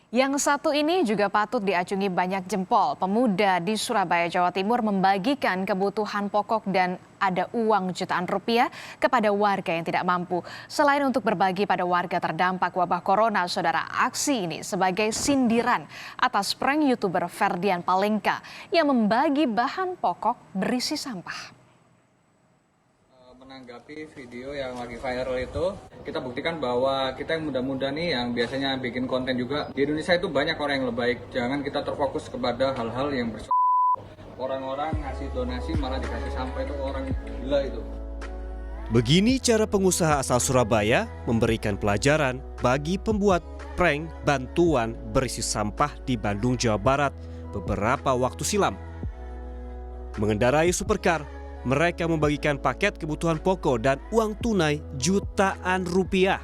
Yang satu ini juga patut diacungi banyak jempol. Pemuda di Surabaya, Jawa Timur membagikan kebutuhan pokok dan ada uang jutaan rupiah kepada warga yang tidak mampu. Selain untuk berbagi pada warga terdampak wabah corona, saudara, aksi ini sebagai sindiran atas prank YouTuber Ferdian Palengka yang membagi bahan pokok berisi sampah. Menanggapi video yang lagi viral itu, kita buktikan bahwa kita yang muda-muda nih yang biasanya bikin konten juga di Indonesia itu banyak orang yang lebih baik. Jangan kita terfokus kepada hal-hal yang orang-orang ngasih donasi malah dikasih sampah, itu orang gila itu. Begini cara pengusaha asal Surabaya memberikan pelajaran bagi pembuat prank bantuan berisi sampah di Bandung, Jawa Barat beberapa waktu silam. Mengendarai supercar, mereka membagikan paket kebutuhan pokok dan uang tunai jutaan rupiah.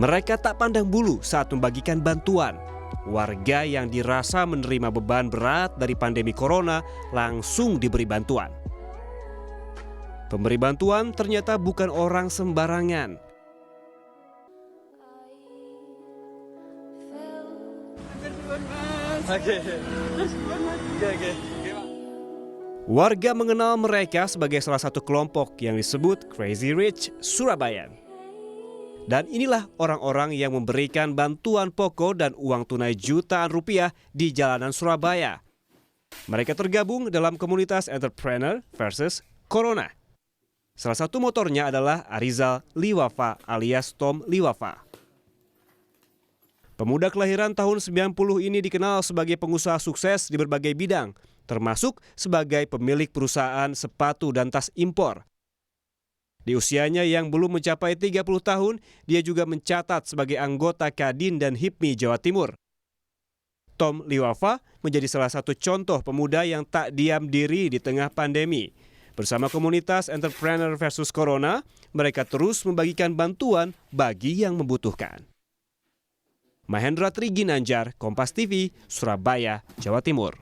Mereka tak pandang bulu saat membagikan bantuan. Warga yang dirasa menerima beban berat dari pandemi corona langsung diberi bantuan. Pemberi bantuan ternyata bukan orang sembarangan. Warga mengenal mereka sebagai salah satu kelompok yang disebut Crazy Rich Surabayan. Dan inilah orang-orang yang memberikan bantuan pokok dan uang tunai jutaan rupiah di jalanan Surabaya. Mereka tergabung dalam komunitas Entrepreneur versus Corona. Salah satu motornya adalah Arizal Liwafa alias Tom Liwafa. Pemuda kelahiran tahun 90 ini dikenal sebagai pengusaha sukses di berbagai bidang, termasuk sebagai pemilik perusahaan sepatu dan tas impor. Di usianya yang belum mencapai 30 tahun, dia juga mencatat sebagai anggota Kadin dan HIPMI Jawa Timur. Tom Liwafa menjadi salah satu contoh pemuda yang tak diam diri di tengah pandemi. Bersama komunitas Entrepreneur versus Corona, mereka terus membagikan bantuan bagi yang membutuhkan. Mahendra Triginanjar, Kompas TV, Surabaya, Jawa Timur.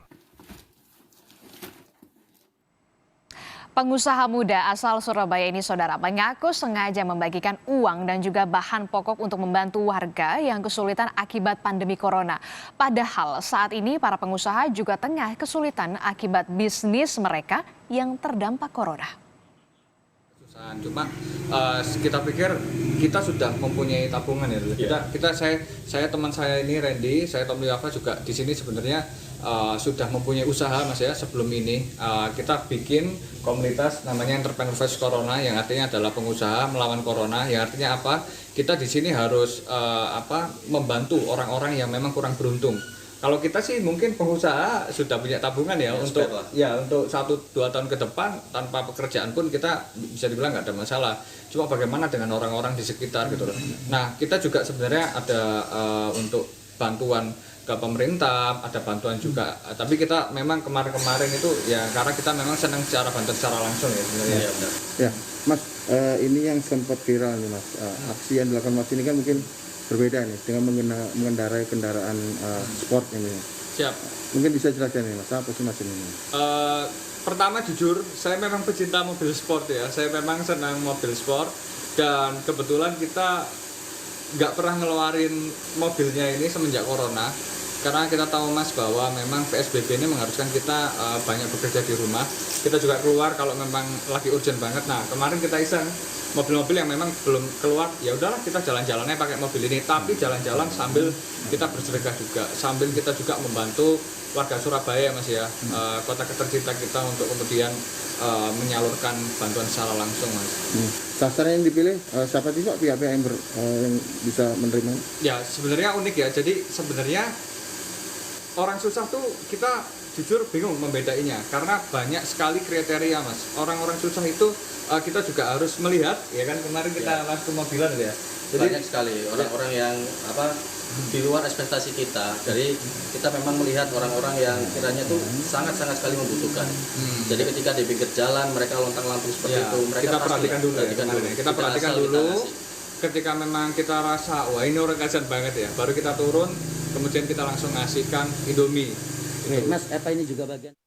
Pengusaha muda asal Surabaya ini, saudara, mengaku sengaja membagikan uang dan juga bahan pokok untuk membantu warga yang kesulitan akibat pandemi corona. Padahal saat ini para pengusaha juga tengah kesulitan akibat bisnis mereka yang terdampak corona. Cuma kita pikir kita sudah mempunyai tabungan ya. Saya teman saya ini Randy, saya Tom Liwafa juga di sini sebenarnya sudah mempunyai usaha Mas ya. Sebelum ini kita bikin komunitas namanya Entrepreneur versus Corona, yang artinya adalah pengusaha melawan corona. Yang artinya apa? Kita di sini harus membantu orang-orang yang memang kurang beruntung. Kalau kita sih mungkin pengusaha sudah punya tabungan ya, untuk 1-2 tahun ke depan tanpa pekerjaan pun kita bisa dibilang nggak ada masalah. Cuma bagaimana dengan orang-orang di sekitar gitu loh. Nah, kita juga sebenarnya ada untuk bantuan ke pemerintah, ada bantuan juga. Tapi kita memang kemarin-kemarin itu ya karena kita memang senang secara bantuan secara langsung ya sebenarnya. Ya, Mas, ini yang sempat viral nih Mas. Aksi yang dilakukan Mas ini kan mungkin berbeda nih dengan mengendarai kendaraan sport ini. Siap. Mungkin bisa jelaskan nih Mas, apa sih Mas ini? Pertama jujur, saya memang pecinta mobil sport ya. Saya memang senang mobil sport dan kebetulan kita nggak pernah ngeluarin mobilnya ini semenjak corona. Karena kita tahu Mas bahwa memang PSBB ini mengharuskan kita banyak bekerja di rumah. Kita juga keluar kalau memang lagi urgent banget. Nah, kemarin kita iseng mobil-mobil yang memang belum keluar, ya udahlah kita jalan-jalannya pakai mobil ini. Tapi jalan-jalan sambil kita bersedekah juga, sambil kita juga membantu warga Surabaya Mas ya, kota tercinta kita, untuk kemudian menyalurkan bantuan secara langsung Mas. Sasaran yang dipilih siapa sih Pak, pihak-pihak yang bisa menerima? Ya sebenarnya unik ya. Jadi sebenarnya orang susah tuh kita jujur bingung membedainya karena banyak sekali kriteria Mas. Orang-orang susah itu kita juga harus melihat ya kan, kemarin kita langsung mobilan ya. Jadi banyak sekali orang-orang yang di luar ekspektasi kita. Dari kita memang melihat orang-orang yang kiranya tuh sangat-sangat sekali membutuhkan. Jadi ketika di pinggir jalan mereka lontang-lantung seperti itu, mereka kita perhatikan dulu. Kita perhatikan dulu. Ketika memang kita rasa wah ini orang kasihan banget ya, baru kita turun, kemudian kita langsung ngasihkan Indomie. Mas, apa ini juga bagian